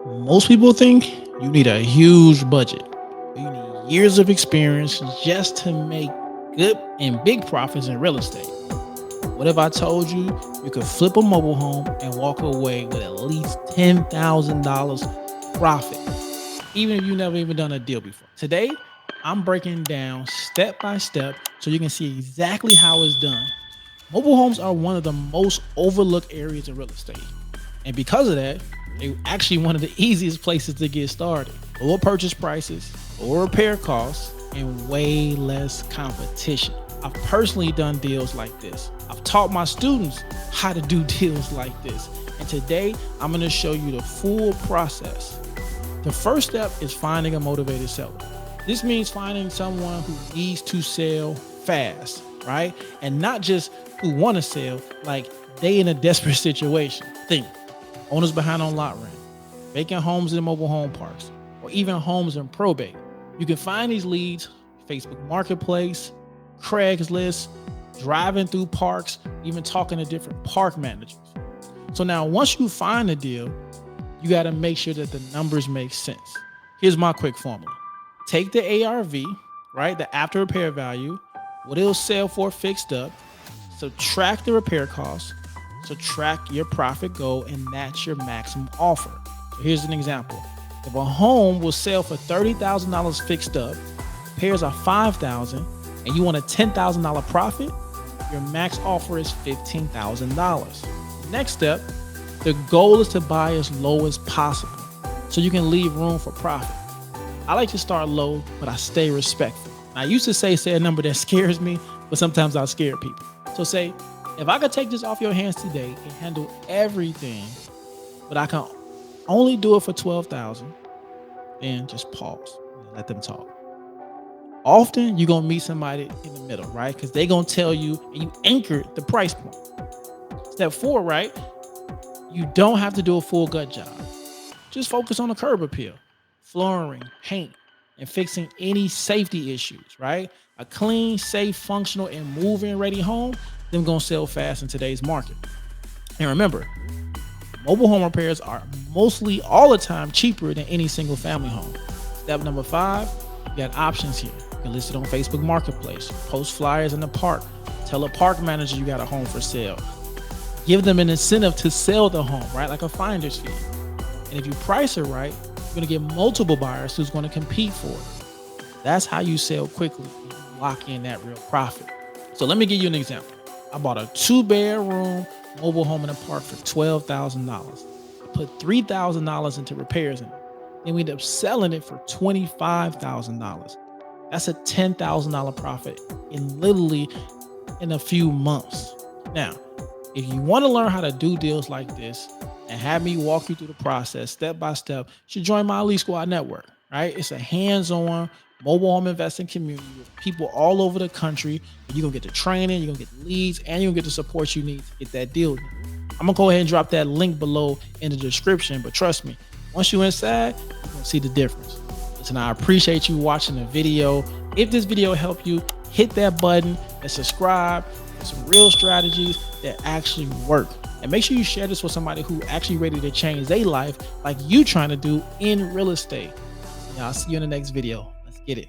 Most people think you need a huge budget. You need years of experience just to make good and big profits in real estate. What if I told you you could flip a mobile home and walk away with at least $10,000 profit, even if you never even done a deal before? Today, I'm breaking down step by step so you can see exactly how it's done. Mobile homes are one of the most overlooked areas in real estate. And because of that, they're actually one of the easiest places to get started. Lower purchase prices, lower repair costs, and way less competition. I've personally done deals like this. I've taught my students how to do deals like this. And today, I'm going to show you the full process. The first step is finding a motivated seller. This means finding someone who needs to sell fast, right? And not just who want to sell, like they in a desperate situation. Think owners behind on lot rent, vacant homes in mobile home parks, or even homes in probate. You can find these leads Facebook Marketplace, Craigslist, driving through parks, even talking to different park managers. So now once you find a deal, you got to make sure that the numbers make sense. Here's my quick formula. Take the ARV, right, the after repair value, what it'll sell for fixed up, subtract the repair costs, subtract your profit goal, and that's your maximum offer. So here's an example. If a home will sell for $30,000 fixed up, repairs are $5,000, and you want a $10,000 profit, your max offer is $15,000. Next step, the goal is to buy as low as possible so you can leave room for profit. I like to start low, but I stay respectful. I used to say a number that scares me, but sometimes I'll scare people. So say, if I could take this off your hands today and handle everything, but I can only do it for $12,000, then just pause and let them talk. Often you're gonna meet somebody in the middle, right? Because they're gonna tell you, and you anchor the price point. Step 4, right? You don't have to do a full gut job. Just focus on the curb appeal, flooring, paint, and fixing any safety issues, right? A clean, safe, functional, and move-in ready home, them gonna sell fast in today's market. And remember, mobile home repairs are mostly all the time cheaper than any single family home. Step number 5, you got options here. You can list it on Facebook Marketplace, post flyers in the park, tell a park manager you got a home for sale. Give them an incentive to sell the home, right? Like a finder's fee. And if you price it right, you're gonna get multiple buyers who's gonna compete for it. That's how you sell quickly and lock in that real profit. So let me give you an example. I bought a 2-bedroom mobile home in a park for $12,000. I put $3,000 into repairs in it. Then we ended up selling it for $25,000. That's a $10,000 profit in a few months. Now, if you want to learn how to do deals like this and have me walk you through the process step by step, you should join my Elite Squad network, right? It's a hands-on mobile home investing community with people all over the country. You're going to get the training, you're going to get the leads, and you're going to get the support you need to get that deal done. I'm going to go ahead and drop that link below in the description, but trust me, once you're inside, you're going to see the difference. Listen, I appreciate you watching the video. If this video helped you, hit that button and subscribe for some real strategies that actually work. And make sure you share this with somebody who actually ready to change their life like you trying to do in real estate. I'll see you in the next video. Let's get it.